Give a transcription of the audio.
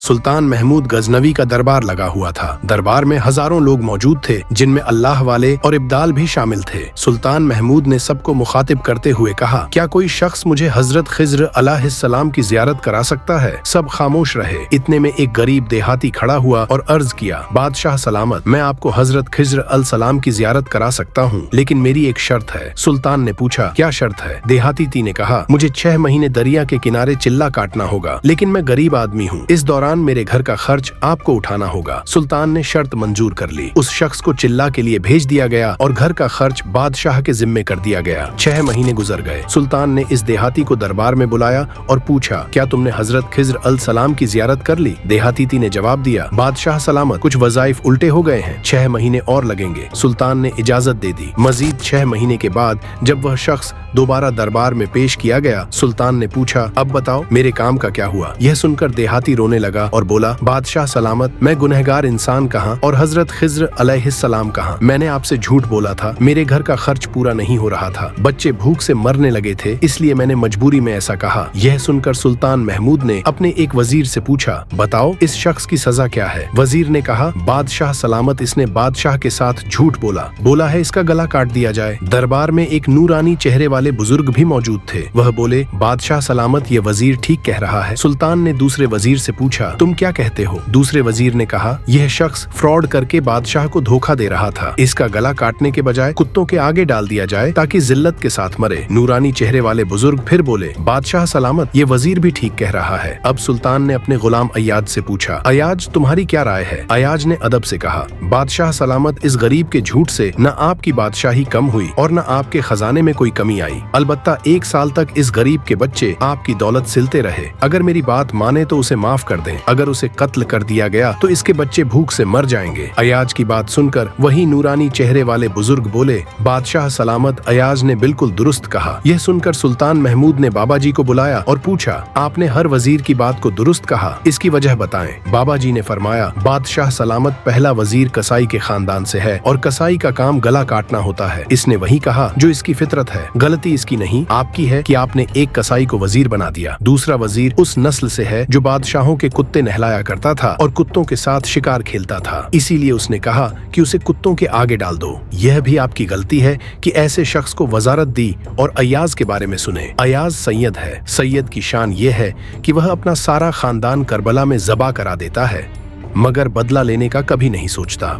सुल्तान महमूद गजनवी का दरबार लगा हुआ था। दरबार में हजारों लोग मौजूद थे, जिनमें अल्लाह वाले और इब्दाल भी शामिल थे। सुल्तान महमूद ने सबको मुखातिब करते हुए कहा, क्या कोई शख्स मुझे हजरत खिज्र अलैहिस्सलाम की जियारत करा सकता है? सब खामोश रहे। इतने में एक गरीब देहाती खड़ा हुआ और अर्ज किया, बादशाह सलामत, मैं आपको हजरत खिज्र अलैहिस्सलाम की जियारत करा सकता हूँ, लेकिन मेरी एक शर्त है। सुल्तान ने पूछा, क्या शर्त है? देहाती ने कहा, मुझे 6 महीने दरिया के किनारे चिल्ला काटना होगा, लेकिन मैं गरीब आदमी हूँ। इस दौरान मेरे घर का खर्च आपको उठाना होगा। सुल्तान ने शर्त मंजूर कर ली। उस शख्स को चिल्ला के लिए भेज दिया गया और घर का खर्च बादशाह के जिम्मे कर दिया गया। 6 महीने गुजर गए। सुल्तान ने इस देहाती को दरबार में बुलाया और पूछा, क्या तुमने हजरत खिज्र अलैहिस्सलाम की जियारत कर ली? देहाती ने जवाब दिया, बादशाह सलामत, कुछ वज़ाइफ उल्टे हो गए हैं, 6 महीने और लगेंगे। सुल्तान ने इजाजत दे दी। मजीद 6 महीने के बाद जब वह शख्स दोबारा दरबार में पेश किया गया, सुल्तान ने पूछा, अब बताओ मेरे काम का क्या हुआ? यह सुनकर देहाती रोने लगा और बोला, बादशाह सलामत, मैं गुनहगार इंसान कहाँ और हजरत खिज्र अलैहिस्सलाम कहाँ? मैंने आपसे झूठ बोला था, मेरे घर का खर्च पूरा नहीं हो रहा था, बच्चे भूख से मरने लगे थे, इसलिए मैंने मजबूरी में ऐसा कहा। यह सुनकर सुल्तान महमूद ने अपने एक वजीर से पूछा, बताओ इस शख्स की सजा क्या है? वजीर ने कहा, बादशाह सलामत, इसने बादशाह के साथ झूठ बोला है इसका गला काट दिया जाए। दरबार में एक नूरानी चेहरे वाले बुजुर्ग भी मौजूद थे। वह बोले, बादशाह सलामत, ये वजीर ठीक कह रहा है। सुल्तान ने दूसरे वजीर से पूछा, तुम क्या कहते हो? दूसरे वजीर ने कहा, यह शख्स फ्रॉड करके बादशाह को धोखा दे रहा था, इसका गला काटने के बजाय कुत्तों के आगे डाल दिया जाए ताकि जिल्लत के साथ मरे। नूरानी चेहरे वाले बुजुर्ग फिर बोले, बादशाह सलामत, ये वजीर भी ठीक कह रहा है। अब सुल्तान ने अपने गुलाम अयाज से पूछा, अयाज, तुम्हारी क्या राय है? अयाज ने अदब से कहा, बादशाह सलामत, इस गरीब के झूठ से न आपकी बादशाही कम हुई और न आपके खजाने में कोई कमी आई। अलबत्ता 1 साल तक इस गरीब के बच्चे आपकी दौलत सिलते रहे। अगर मेरी बात माने तो उसे माफ कर दें, अगर उसे कत्ल कर दिया गया तो इसके बच्चे भूख से मर जाएंगे। अयाज की बात सुनकर वही नूरानी चेहरे वाले बुजुर्ग बोले, बादशाह सलामत, अयाज ने बिल्कुल दुरुस्त कहा। यह सुनकर सुल्तान महमूद ने बाबा जी को बुलाया और पूछा, आपने हर वजीर की बात को दुरुस्त कहा, इसकी वजह बताएं। बाबा जी ने फरमाया, बादशाह सलामत, पहला वजीर कसाई के खानदान से है और कसाई का काम गला काटना होता है। इसने वही कहा जो इसकी फितरत है। गलती इसकी नहीं, आपकी है कि आपने एक कसाई को वजीर बना दिया। दूसरा वजीर उस नस्ल से है जो बादशाहों के कुत्ते नहलाया करता था और कुत्तों के साथ शिकार खेलता था, इसीलिए उसने कहा कि उसे कुत्तों के आगे डाल दो। यह भी आपकी गलती है कि ऐसे शख्स को वजारत दी और अयाज के बारे में सुने। अयाज सैयद है। सैयद की शान यह है कि वह अपना सारा खानदान करबला में ज़बा करा देता है, मगर बदला लेने का कभी नहीं सोचता।